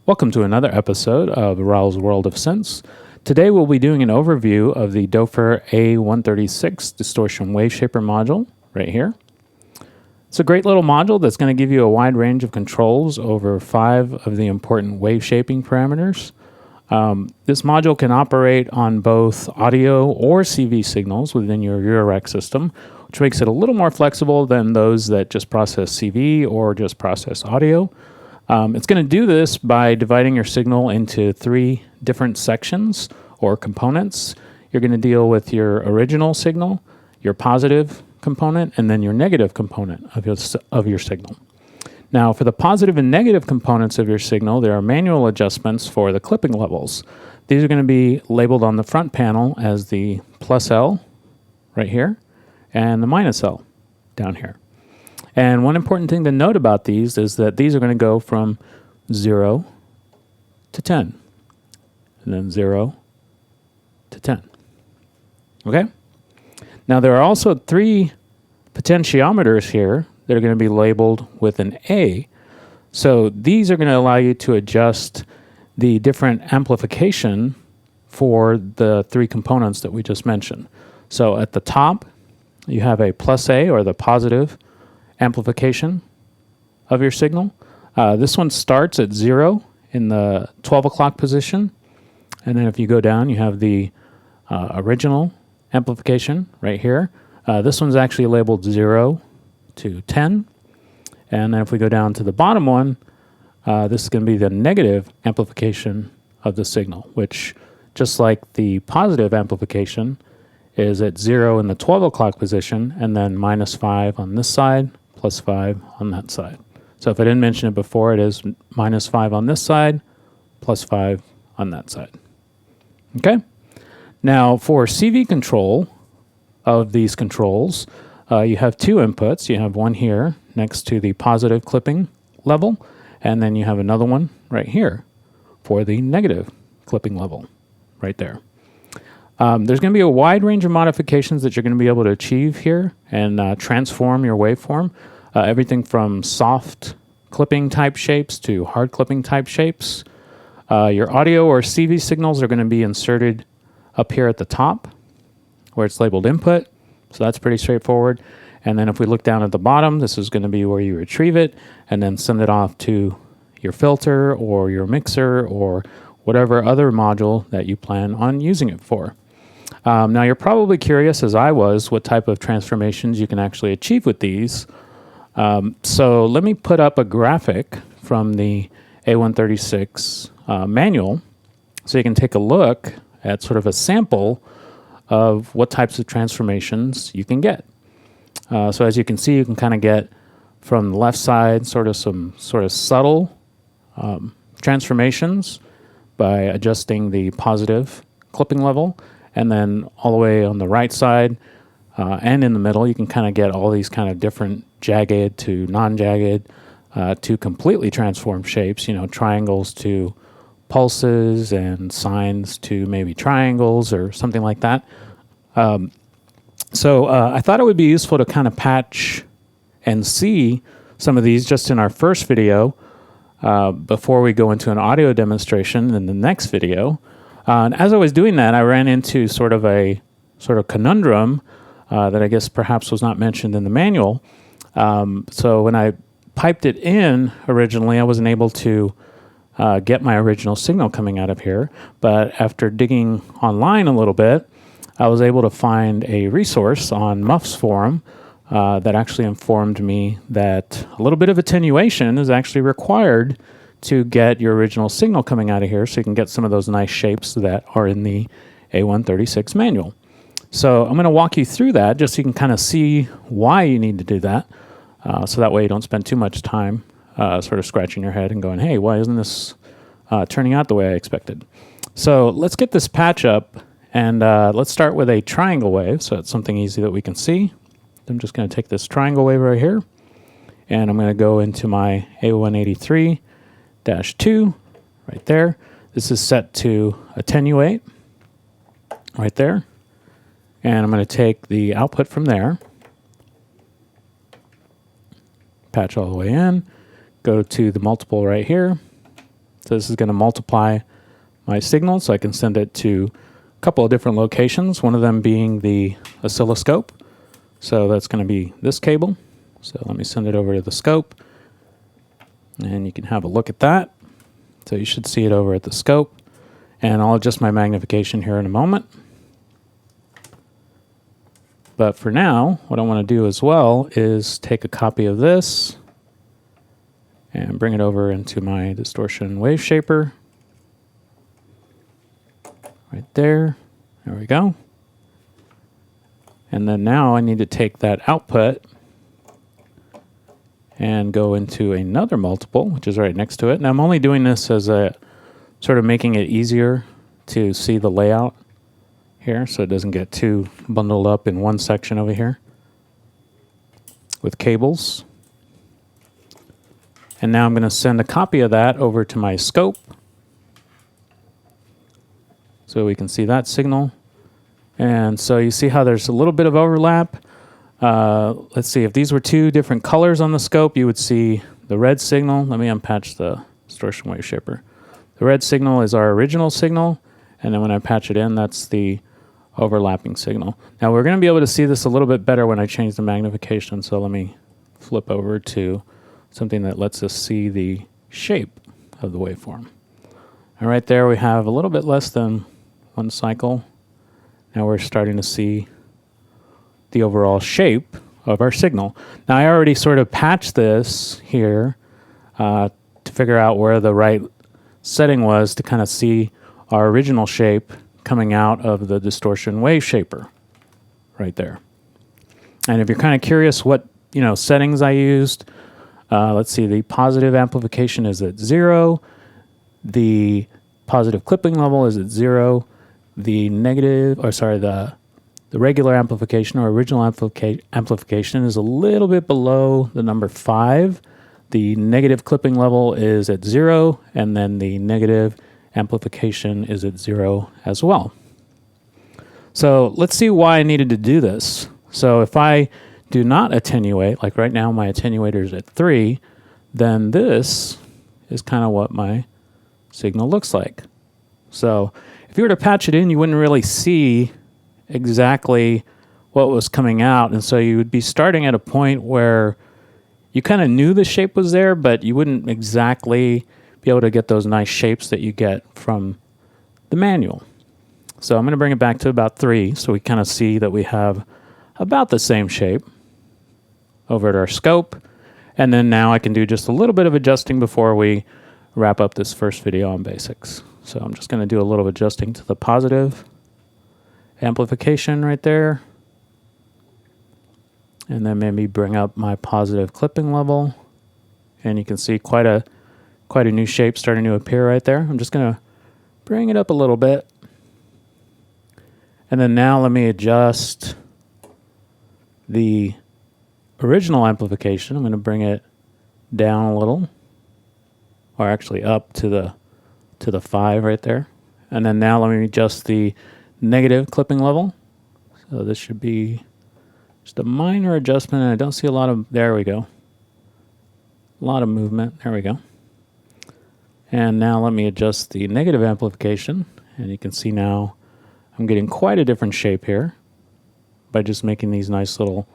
Welcome to another episode of Raul's World of Synths. Today we'll be doing an overview of the Doepfer A136 Distortion Waveshaper module right here. It's a great little module that's going to give you a wide range of controls over 5 of the important wave shaping parameters. This module can operate on both audio or CV signals within your Eurorack system, which makes it a little more flexible than those that just process CV or just process audio. It's going to do this by dividing your signal into 3 different sections or components. You're going to deal with your original signal, your positive component, and then your negative component of your signal. Now, for the positive and negative components of your signal, there are manual adjustments for the clipping levels. These are going to be labeled on the front panel as the plus L right here and the minus L down here. And one important thing to note about these is that these are going to go from 0 to 10, and then 0 to 10. Okay? Now there are also 3 potentiometers here that are going to be labeled with an A. So these are going to allow you to adjust the different amplification for the 3 components that we just mentioned. So at the top, you have a plus A, or the positive amplification of your signal. This one starts at 0 in the 12 o'clock position, and then if you go down you have the original amplification right here. This one's actually labeled 0 to 10, and then if we go down to the bottom one, this is going to be the negative amplification of the signal, which, just like the positive amplification, is at 0 in the 12 o'clock position, and then minus 5 on this side, plus 5 on that side. So if I didn't mention it before, it is minus 5 on this side, plus 5 on that side. Okay? Now for CV control of these controls, you have 2 inputs. You have one here next to the positive clipping level, and then you have another one right here for the negative clipping level right there. There's going to be a wide range of modifications that you're going to be able to achieve here and transform your waveform. Everything from soft clipping type shapes to hard clipping type shapes. Your audio or CV signals are going to be inserted up here at the top where it's labeled input. So that's pretty straightforward. And then if we look down at the bottom, this is going to be where you retrieve it and then send it off to your filter or your mixer or whatever other module that you plan on using it for. Now you're probably curious, as I was, what type of transformations you can actually achieve with these. So let me put up a graphic from the A136 manual so you can take a look at sort of a sample of what types of transformations you can get. So as you can see, you can kind of get from the left side some sort of subtle transformations by adjusting the positive clipping level. And then all the way on the right side and in the middle, you can kind of get all these kind of different jagged to non-jagged to completely transformed shapes, triangles to pulses and sines to maybe triangles or something like that. So I thought it would be useful to kind of patch and see some of these just in our first video before we go into an audio demonstration in the next video. And as I was doing that, I ran into sort of a conundrum that I guess perhaps was not mentioned in the manual. So when I piped it in originally, I wasn't able to get my original signal coming out of here. But after digging online a little bit, I was able to find a resource on Muff's forum that actually informed me that a little bit of attenuation is actually required to get your original signal coming out of here so you can get some of those nice shapes that are in the A136 manual. So I'm going to walk you through that just so you can kind of see why you need to do that. So that way you don't spend too much time sort of scratching your head and going, hey, why isn't this turning out the way I expected? So let's get this patch up, and let's start with a triangle wave so it's something easy that we can see. I'm just going to take this triangle wave right here, and I'm going to go into my A183-2 right there. This is set to attenuate right there. And I'm going to take the output from there, patch all the way in, go to the multiple right here, So this is going to multiply my signal so I can send it to a couple of different locations, one of them being the oscilloscope. So that's going to be this cable. So let me send it over to the scope, and you can have a look at that. So you should see it over at the scope, and I'll adjust my magnification here in a moment. But for now, what I want to do as well is take a copy of this and bring it over into my distortion Waveshaper. Right there. There we go. And then now I need to take that output and go into another multiple, which is right next to it. And I'm only doing this as a sort of making it easier to see the layout here so it doesn't get too bundled up in one section over here with cables. And now I'm going to send a copy of that over to my scope so we can see that signal. And so you see how there's a little bit of overlap. Let's see, if these were two different colors on the scope, you would see the red signal. Let me unpatch the distortion Waveshaper. The red signal is our original signal, and then when I patch it in, that's the overlapping signal. Now we're going to be able to see this a little bit better when I change the magnification, so let me flip over to something that lets us see the shape of the waveform. And right there we have a little bit less than one cycle. Now we're starting to see the overall shape of our signal. Now I already sort of patched this here to figure out where the right setting was to kind of see our original shape coming out of the distortion Waveshaper right there. And if you're kind of curious what settings I used, let's see, the positive amplification is at 0, the positive clipping level is at 0, the negative, or sorry, the regular amplification or original amplification is a little bit below the number 5. The negative clipping level is at 0, and then the negative amplification is at 0 as well. So let's see why I needed to do this. So if I do not attenuate, like right now my attenuator is at 3, then this is kind of what my signal looks like. So if you were to patch it in, you wouldn't really see exactly what was coming out, and so you would be starting at a point where you kind of knew the shape was there, but you wouldn't exactly be able to get those nice shapes that you get from the manual. So I'm going to bring it back to about 3 so we kind of see that we have about the same shape over at our scope. And then now I can do just a little bit of adjusting before we wrap up this first video on basics. So I'm just going to do a little adjusting to the positive amplification right there. And then maybe bring up my positive clipping level. And you can see quite a new shape starting to appear right there. I'm just going to bring it up a little bit. And then now let me adjust the original amplification. I'm going to bring it down a little, or actually up to the 5 right there. And then now let me adjust the negative clipping level. So this should be just a minor adjustment, and I don't see a lot of, there we go. A lot of movement, there we go. And now let me adjust the negative amplification, and you can see now I'm getting quite a different shape here by just making these nice little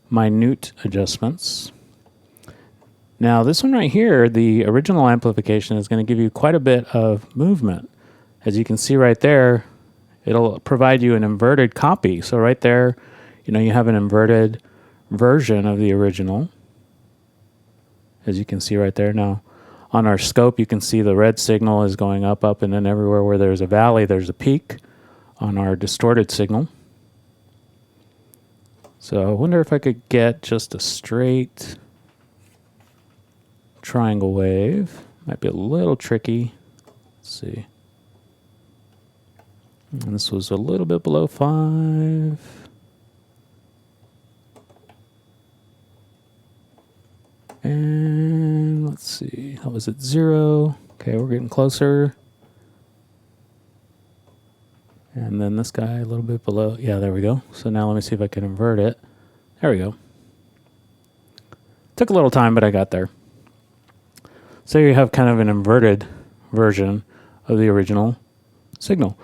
minute adjustments. Now this one right here, the original amplification, is going to give you quite a bit of movement. As you can see right there, it'll provide you an inverted copy. So right there, you have an inverted version of the original, as you can see right there. Now on our scope, you can see the red signal is going up, up, and then everywhere where there's a valley, there's a peak on our distorted signal. So I wonder if I could get just a straight triangle wave. Might be a little tricky. Let's see. And this was a little bit below 5. And let's see, that was at 0. Okay, we're getting closer. And then this guy a little bit below. Yeah, there we go. So now let me see if I can invert it. There we go. Took a little time, but I got there. So you have kind of an inverted version of the original signal.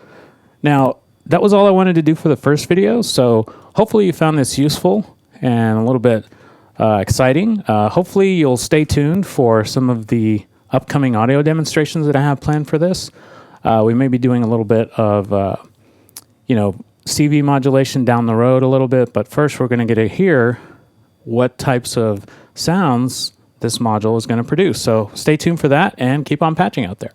Now, that was all I wanted to do for the first video, so hopefully you found this useful and a little bit exciting. Hopefully you'll stay tuned for some of the upcoming audio demonstrations that I have planned for this. We may be doing a little bit of, CV modulation down the road a little bit, but first we're going to get to hear what types of sounds this module is going to produce. So stay tuned for that and keep on patching out there.